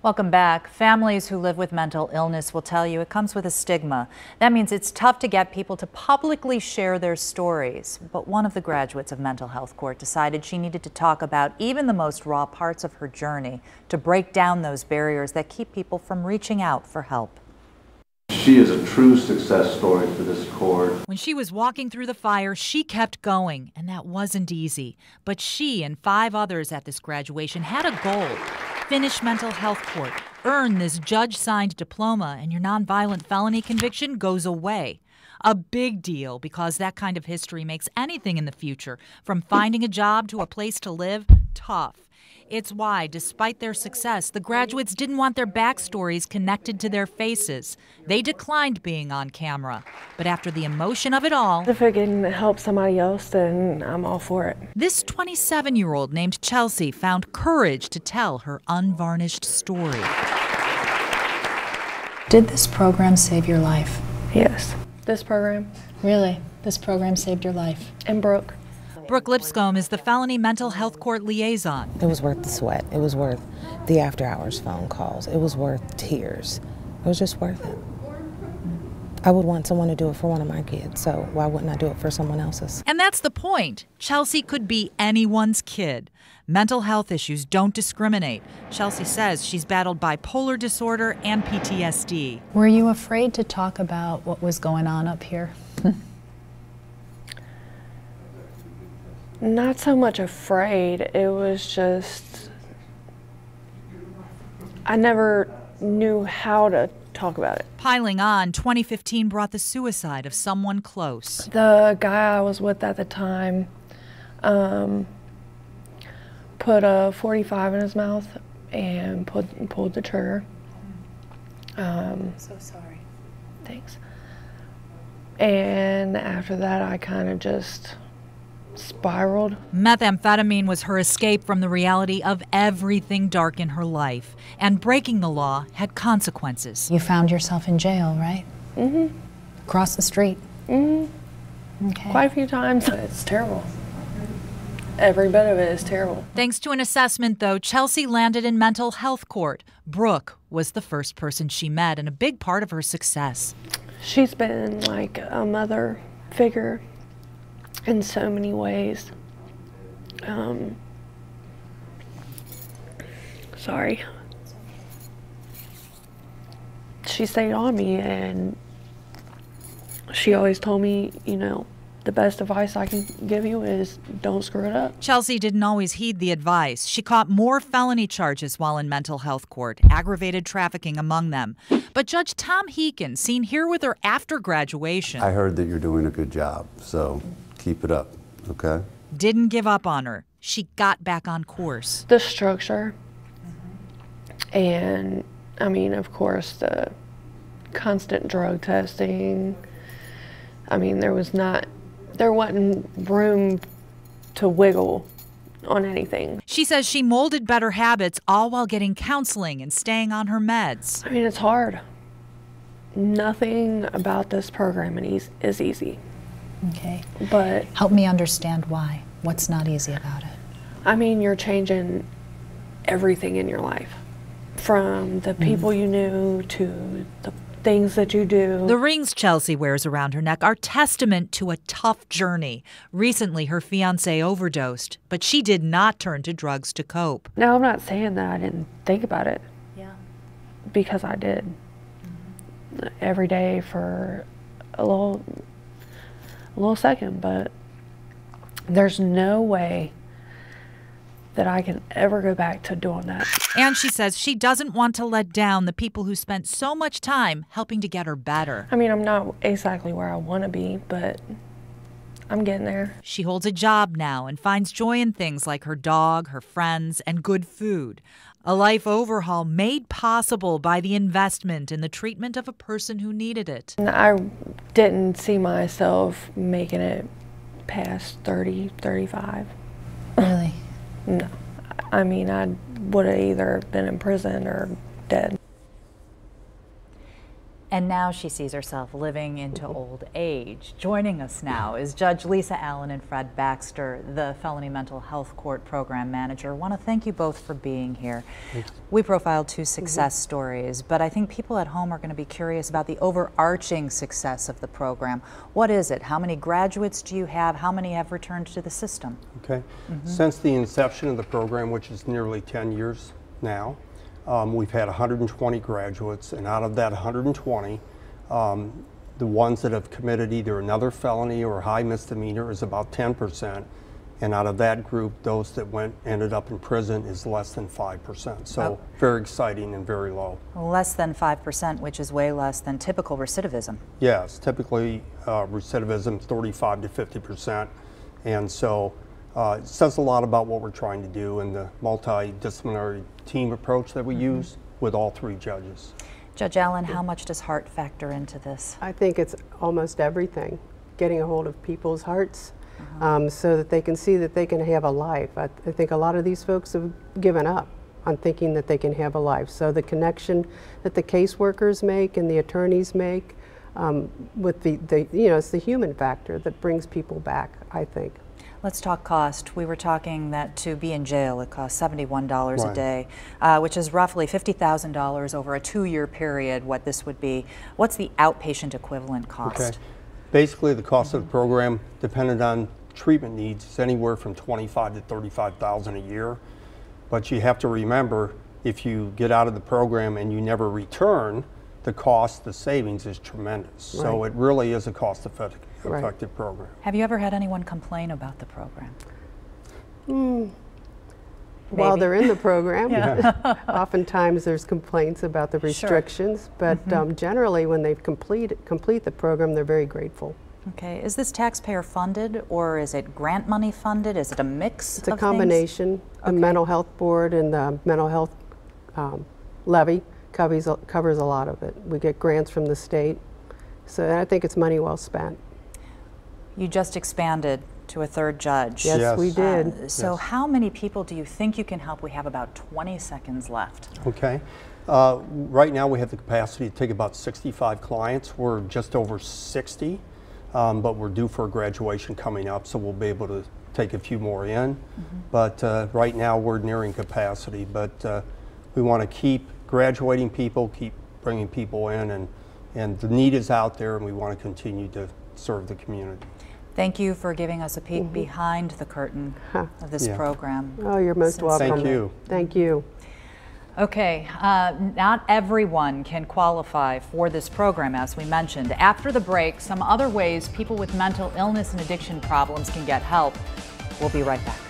Welcome back. Families who live with mental illness will tell you it comes with a stigma. That means it's tough to get people to publicly share their stories. But one of the graduates of mental health court decided she needed to talk about even the most raw parts of her journey to break down those barriers that keep people from reaching out for help. She is a true success story for this court. When she was walking through the fire, she kept going, and that wasn't easy. But she and 5 others at this graduation had a goal. Finish mental health court, earn this judge-signed diploma, and your nonviolent felony conviction goes away. A big deal, because that kind of history makes anything in the future, from finding a job to a place to live, tough. It's why, despite their success, the graduates didn't want their backstories connected to their faces. They declined being on camera. But after the emotion of it all, if it can help somebody else, then I'm all for it. This 27-year-old named Chelse found courage to tell her unvarnished story. Did this program save your life? Yes. This program. Really? This program saved your life? And Brooke. Brooke Lipscomb is the felony mental health court liaison. It was worth the sweat. It was worth the after-hours phone calls. It was worth tears. It was just worth it. I would want someone to do it for one of my kids, so why wouldn't I do it for someone else's? And that's the point. Chelse could be anyone's kid. Mental health issues don't discriminate. Chelse says she's battled bipolar disorder and PTSD. Were you afraid to talk about what was going on up here? Not so much afraid, it was just, I never knew how to talk about it. Piling on, 2015 brought the suicide of someone close. The guy I was with at the time put a 45 in his mouth and pulled the trigger. I'm so sorry. Thanks. And after that, I kind of just spiraled. Methamphetamine was her escape from the reality of everything dark in her life, and breaking the law had consequences. You found yourself in jail, right? Mm-hmm. Across the street? Mm-hmm. Okay. Quite a few times. It's terrible. Every bit of it is terrible. Thanks to an assessment, though, Chelse landed in mental health court. Brooke was the first person she met and a big part of her success. She's been like a mother figure in so many ways. Sorry. She stayed on me, and she always told me, you know, the best advice I can give you is don't screw it up. Chelse didn't always heed the advice. She caught more felony charges while in mental health court, aggravated trafficking among them. But Judge Tom Heekin, seen here with her after graduation, I heard that you're doing a good job, so keep it up, okay? didn't give up on her. She got back on course. The structure, and I mean, of course, the constant drug testing. I mean, there wasn't room to wiggle on anything. She says she molded better habits, all while getting counseling and staying on her meds. I mean, it's hard. Nothing about this program is easy. Okay. But help me understand why. What's not easy about it? I mean, you're changing everything in your life, from the people you knew to the things that you do. The rings Chelse wears around her neck are testament to a tough journey. Recently, her fiancé overdosed, but she did not turn to drugs to cope. Now, I'm not saying that I didn't think about it. Yeah. Because I did. Every day for a little second, but there's no way that I can ever go back to doing that. And she says she doesn't want to let down the people who spent so much time helping to get her better. I mean, I'm not exactly where I want to be, but I'm getting there. She holds a job now and finds joy in things like her dog, her friends, and good food. A life overhaul made possible by the investment in the treatment of a person who needed it. I didn't see myself making it past 30, 35. Really? No. I mean, I would have either been in prison or dead. And now she sees herself living into old age. Joining us now is Judge Lisa Allen and Fred Baxter, the Felony Mental Health Court Program Manager. I want to thank you both for being here. We profiled 2 success stories, but I think people at home are going to be curious about the overarching success of the program. What is it? How many graduates do you have? How many have returned to the system? Okay. Since the inception of the program, which is nearly 10 years now, we've had 120 graduates, and out of that 120, the ones that have committed either another felony or a high misdemeanor is about 10%, and out of that group, those that ended up in prison is less than 5%. So very exciting and very low. Less than 5%, which is way less than typical recidivism. Yes, typically recidivism is 35 to 50%, and so it says a lot about what we're trying to do and the multidisciplinary team approach that we use with all 3 judges. Judge Allen, how much does heart factor into this? I think it's almost everything, getting a hold of people's hearts so that they can see that they can have a life. I think a lot of these folks have given up on thinking that they can have a life. So the connection that the caseworkers make and the attorneys make with it's the human factor that brings people back, I think. Let's talk cost. We were talking that to be in jail, it costs $71 a day, which is roughly $50,000 over a 2-year period, what this would be. What's the outpatient equivalent cost? Okay. Basically, the cost of the program, dependent on treatment needs, is anywhere from $25,000 to $35,000 a year. But you have to remember, if you get out of the program and you never return, the cost, the savings is tremendous. Right. So it really is a cost-effective program. Have you ever had anyone complain about the program? While they're in the program, oftentimes there's complaints about the restrictions, but generally when they complete the program, they're very grateful. Okay, is this taxpayer funded or is it grant money funded? Is it a mix? It's a combination. The Mental Health Board and the Mental Health levy covers a lot of it. We get grants from the state, so I think it's money well spent. You just expanded to a 3rd judge. Yes, we did. So how many people do you think you can help? We have about 20 seconds left. Okay. Right now we have the capacity to take about 65 clients. We're just over 60, but we're due for a graduation coming up, so we'll be able to take a few more in. But right now we're nearing capacity, but we want to keep graduating people, keep bringing people in, and the need is out there, and we want to continue to serve the community. Thank you for giving us a peek behind the curtain of this program. Oh, you're most welcome. Thank you. Thank you. Okay, not everyone can qualify for this program, as we mentioned. After the break, some other ways people with mental illness and addiction problems can get help. We'll be right back.